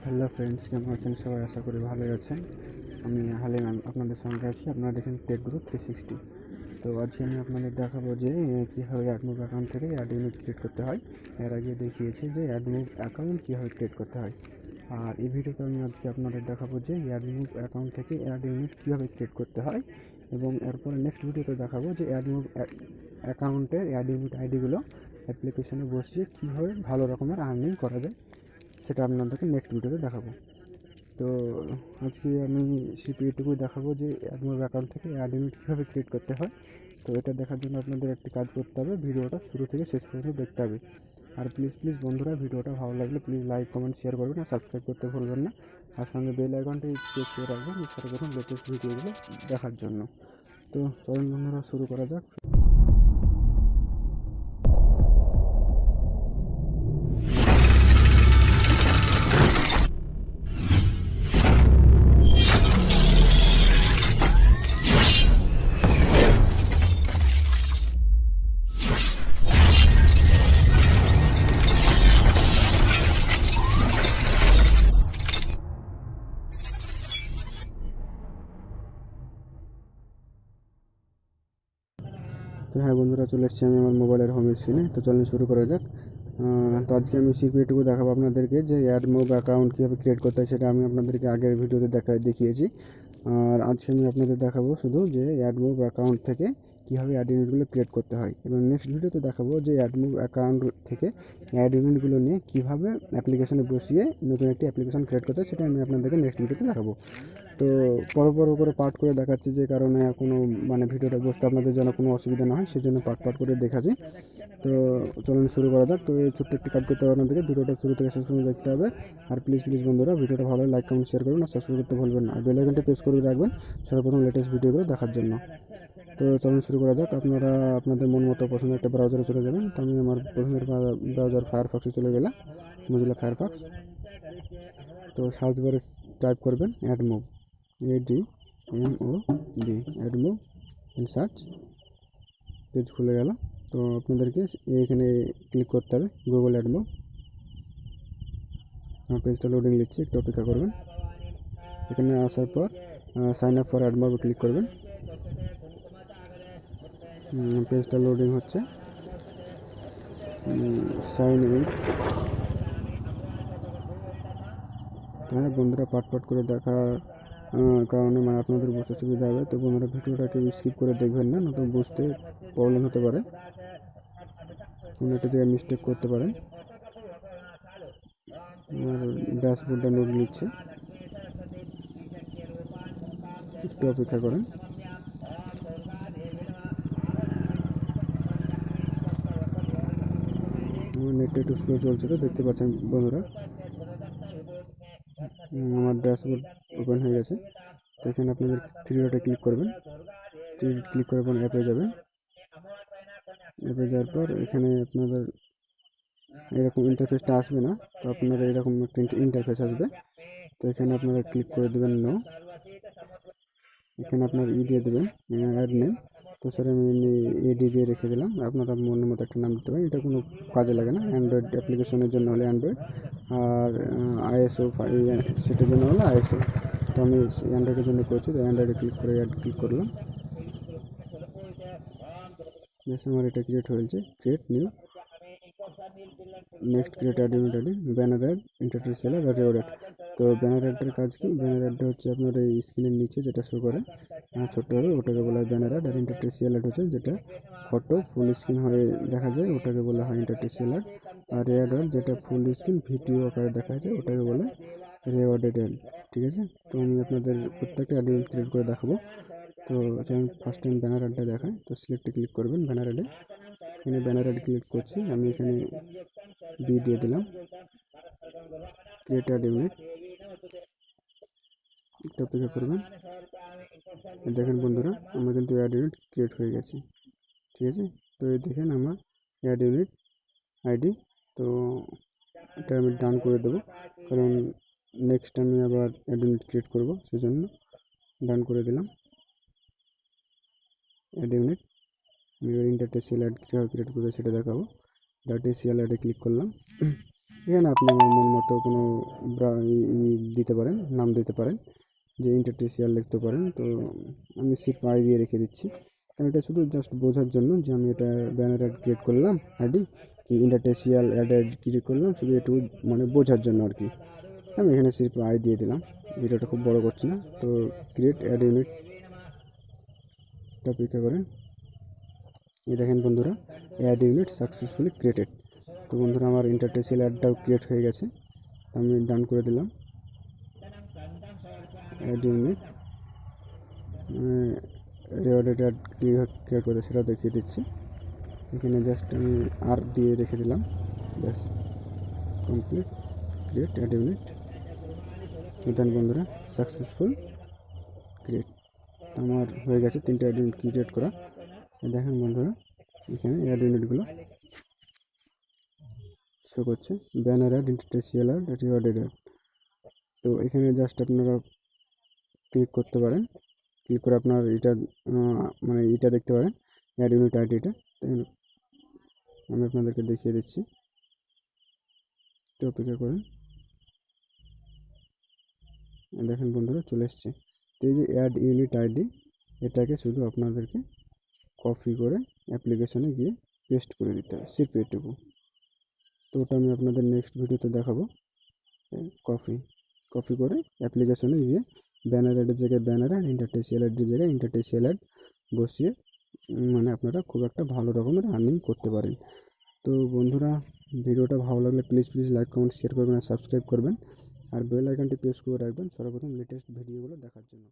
Hello friends, কেমন আছেন সবাই? আশা করি ভালোই আছেন। আমি হালিম আপনাদের সঙ্গে আছি। আপনারা দেখেন Guru360। তো আজকে আমি আপনাদের দেখাবো যে কীভাবে অ্যাডমোব অ্যাকাউন্ট থেকে অ্যাড ইউনিট ক্রিয়েট করতে হয়। এর আগে দেখিয়েছি যে অ্যাডমোব অ্যাকাউন্ট কীভাবে ক্রিয়েট করতে হয়। আর এই ভিডিওতে আমি আজকে আপনাদের দেখাবো যে অ্যাডমোব অ্যাকাউন্ট থেকে অ্যাড ইউনিট কীভাবে ক্রিয়েট করতে হয়, এবং এরপরে নেক্সট ভিডিওতে দেখাবো যে অ্যাডমোব অ্যাকাউন্টের অ্যাড ইউনিট আইডিগুলো অ্যাপ্লিকেশনে বসিয়ে কীভাবে ভালো রকমের আর্নিং করা যায়, সেটা আপনাদেরকে নেক্সট ভিডিওতে দেখাবো। তো আজকে আমি এটুকুই দেখাবো যে অ্যাডমোব অ্যাকাউন্ট থেকে অ্যাড ইউনিট কীভাবে ক্রিয়েট করতে হয়। তো এটা দেখার জন্য আপনাদের একটি কাজ করতে হবে, ভিডিওটা শুরু থেকে শেষ পর্যন্ত দেখতে হবে। আর প্লিজ বন্ধুরা, ভিডিওটা ভালো লাগলে প্লিজ লাইক কমেন্ট শেয়ার করবেন আর সাবস্ক্রাইব করতে ভুলবেন না। আর সঙ্গে বেল আইকনটি প্রেস করে রাখবেন সর্বপ্রথম লেটেস্ট ভিডিওগুলো দেখার জন্য। তো চলুন বন্ধুরা, শুরু করা যাক। তো হ্যাঁ বন্ধুরা, চলে এসেছি আমি আমার মোবাইলের হোম স্ক্রিনে। তো চলুন শুরু করা যাক। তো আজকে আমি এটুকু দেখাবো আপনাদেরকে যে অ্যাডমোব অ্যাকাউন্ট কীভাবে ক্রিয়েট করতে হয়, সেটা আমি আপনাদেরকে আগের ভিডিওতে দেখিয়েছি। আর আজকে আমি আপনাদের দেখাবো শুধু যে অ্যাডমোব অ্যাকাউন্ট থেকে কীভাবে অ্যাড ইউনিটগুলো ক্রিয়েট করতে হয়, এবং নেক্সট ভিডিওতে দেখাবো যে অ্যাডমোব অ্যাকাউন্ট থেকে অ্যাড ইউনিটগুলো নিয়ে কীভাবে অ্যাপ্লিকেশনে বসিয়ে নতুন একটি অ্যাপ্লিকেশন ক্রিয়েট করতে হয়, সেটা আমি আপনাদেরকে নেক্সট ভিডিওতে দেখাবো। তো বড় করে পার্ট করে দেখাচ্ছি, যে কারণে কোনো ভিডিওটা বুঝতে আপনাদের যেন কোনো অসুবিধা না হয়, সেজন্য পার্ট করে দেখাচ্ছি। তো চলুন শুরু করা যাক। তো এই ছোট্ট একটি কাজ করতে হবে আপনাদেরকে, ভিডিওটা শুরু থেকে শেষ পর্যন্ত দেখতে হবে। আর প্লিজ বন্ধুরা, ভিডিওটা ভালো লাইক কমেন্ট শেয়ার করবেন আর সাবস্ক্রাইব করতে ভুলবেন না। আর বেল আইকনটা প্রেস করে রাখবেন সর্বপ্রথম লেটেস্ট ভিডিওগুলো দেখার জন্য। তো চলুন শুরু করা যাক। আপনারা আপনাদের মন মতো পছন্দের একটা ব্রাউজারে চলে যাবেন। তো আমি আমার পছন্দের ব্রাউজার ফায়ারফক্সে চলে গেলাম, মজিলা ফায়ারফক্স। তো সার্চ বারে টাইপ করবেন অ্যাডমোব, ADMOB, অ্যাডমোব, সার্চ। পেজ খুলে গেল। তো আপনাদেরকে এইখানে ক্লিক করতে হবে গুগল অ্যাডমোব। আমার পেজটা লোডিং নিচ্ছে, একটু অপেক্ষা করবেন। এখানে আসার পর সাইন আপ ফর অ্যাডমোবে ক্লিক করবেন। পেজটা লোডিং হচ্ছে। Sign in. হ্যাঁ বন্ধুরা, পাট করে দেখা কারণে আপনাদের বুঝতে সুবিধা হবে। তো বন্ধুরা, ভিডিওটাকে স্কিপ করে দেখবেন না, নতুন বুঝতে প্রবলেম হতে পারে, কোনো একটা জায়গায় মিস্টেক করতে পারেন। আমার ড্যাশবোর্ডটা নোট নিচ্ছে, একটু অপেক্ষা করেন। আমার নেটটা একটু স্লো চলছে, তো দেখতে পাচ্ছেন বন্ধুরা আমার ড্যাশবোর্ড ওপেন হয়ে গেছে। তো এখানে আপনাদের থ্রি ডটে ক্লিক করবেন, ক্লিক করে অ্যাপে যাবেন। অ্যাপে যাওয়ার পর এখানে আপনাদের এরকম ইন্টারফেসটা আসবে না, তো আপনারা এরকম একটা ইন্টারফেস আসবে। তো এখানে আপনারা ক্লিক করে দেবেন নো। এখানে আপনার দিয়ে দেবেন অ্যাড নেম। তো স্যার আমি এমনি এডি দিয়ে রেখে দিলাম, আপনারা মনের মতো একটা নাম দিতে পারেন, এটা কোনো কাজে লাগে না। অ্যান্ড্রয়েড অ্যাপ্লিকেশনের জন্য হলে অ্যান্ড্রয়েড, আর আইএসও সেটার জন্য হলে আইএসও। তো আমি অ্যান্ড্রয়েডের জন্য করছি, তো অ্যান্ড্রয়েডে ক্লিক করে অ্যাড ক্লিক করলাম। বেশ, আমার এটা ক্রিয়েট হয়েছে। Create new, next create ad unit ID, banner ad, interstitial আর রেওয়ার্ড। তো ব্যানার অ্যাডের কাজ কি? ব্যানার অ্যাডটা হচ্ছে আপনার এই স্ক্রিনের নিচে যেটা শো করে ছোট্টভাবে, ওটাকে বলা হয় ব্যানার অ্যাড। আর ইন্টারটেড সেলার হচ্ছে যেটা ফটো ফুল স্ক্রিন হয়ে দেখা যায়, ওটাকে বলা হয় ইন্টারটেড সেলার। আর রেওয়ার্ড যেটা ফুল স্ক্রিন ভিডিও আকারে দেখা যায়, ওটাকে বলে রেওয়ার্ডেড অ্যাড। ঠিক আছে, তো আমি আপনাদের প্রত্যেকটা অ্যাড ইউনিট ক্রিয়েট করে দেখাবো। তো ফার্স্ট টাইম ব্যানার অ্যাডটা দেখায়, তো সিলেক্টে ক্লিক করবেন ব্যানার অ্যাডে। এখানে ব্যানার অ্যাড ক্লিক করছি, আমি এখানে বি দিয়ে দিলাম, ক্রিয়েট অ্যাড ইউনিট। একটু অপেক্ষা করবেন। দেখেন বন্ধুরা, আমার কিন্তু অ্যাড ইউনিট ক্রিয়েট হয়ে গেছে। ঠিক আছে, তো এই দেখেন আমার অ্যাড ইউনিট আইডি। তো এটা আমি ডান করে দেবো, কারণ নেক্সট আমি আবার অ্যাড ইউনিট ক্রিয়েট করবো, সেজন্য ডান করে দিলাম অ্যাড ইউনিট। আমি ইন্টারটেসিয়াল অ্যাড কীভাবে ক্রিয়েট করবো সেটা দেখাবো। ডাটা সিএল অ্যাডে ক্লিক করলাম। এখানে আপনি আমার মন মতো কোনো দিতে পারেন, নাম দিতে পারেন, যে ইন্টারটেসিয়াল লিখতে পারেন। তো আমি সিট আই দিয়ে রেখে দিচ্ছি, কারণ এটা শুধু জাস্ট বোঝার জন্য যে আমি এটা ব্যানার অ্যাড ক্রিয়েট করলাম, আইডি কি ইন্টারটেসিয়াল অ্যাড ক্রিয়েট করলাম, শুধু একটু মানে বোঝার জন্য আর কি। আমি এখানে সিট আই দিয়ে দিলাম, ভিডিওটা খুব বড় করছি না। তো ক্রিয়েট অ্যাড ইউনিট অপেক্ষা করেন। এই দেখেন বন্ধুরা, অ্যাড ইউনিট সাকসেসফুলি ক্রিয়েটেড। তো বন্ধুরা আমার ইন্টারটেসিয়াল অ্যাডটাও ক্রিয়েট হয়ে গেছে, আমি ডান করে দিলাম। অ্যাড ইউনিট রেওয়ার্ডেড অ্যাড ক্রিয়েট করতে সেটা দেখিয়ে দিচ্ছি। এখানে জাস্ট আমি আর দিয়ে রেখে দিলাম, ব্যাস complete. Create ad unit. Then বন্ধুরা সাকসেসফুল ক্রিয়েট, আমার হয়ে গেছে 3টে অ্যাড ইউনিট ক্রিয়েট করা। দেখেন বন্ধুরা এখানে অ্যাড ইউনিটগুলো শো করছে, banner ad, interstitial ad, rewarded ad. তো এখানে জাস্ট আপনারা ক্লিক করতে পারেন, ক্লিক করে আপনার এটা মানে এটা দেখতে পারেন, অ্যাড ইউনিট আইডিটা। আমি আপনাদেরকে দেখিয়ে দিচ্ছি, একটু অপেক্ষা করেন। দেখেন বন্ধুরা চলে এসছে। তো এই যে অ্যাড ইউনিট আইডি, এটাকে শুধু আপনাদেরকে কপি করে অ্যাপ্লিকেশনে গিয়ে পেস্ট করে দিতে হবে, সির্ফ এটুকু। তো ওটা আমি আপনাদের নেক্সট ভিডিওতে দেখাবো। কপি কপি করে অ্যাপ্লিকেশনে গিয়ে ব্যানার অ্যাডের জায়গায় ব্যানার অ্যাড, ইন্টারটেসিয়াল অ্যাডের জায়গায় ইন্টারটেসিয়াল অ্যাড বসিয়ে মানে আপনারা খুব একটা ভালো রকমের আর্নিং করতে পারেন। তো বন্ধুরা ভিডিওটা ভালো লাগলে প্লিজ লাইক, কমেন্ট, শেয়ার করবেন আর সাবস্ক্রাইব করবেন, আর বেল আইকনটি প্রেস করে রাখবেন সর্বপ্রথম লেটেস্ট ভিডিওগুলো দেখার জন্য।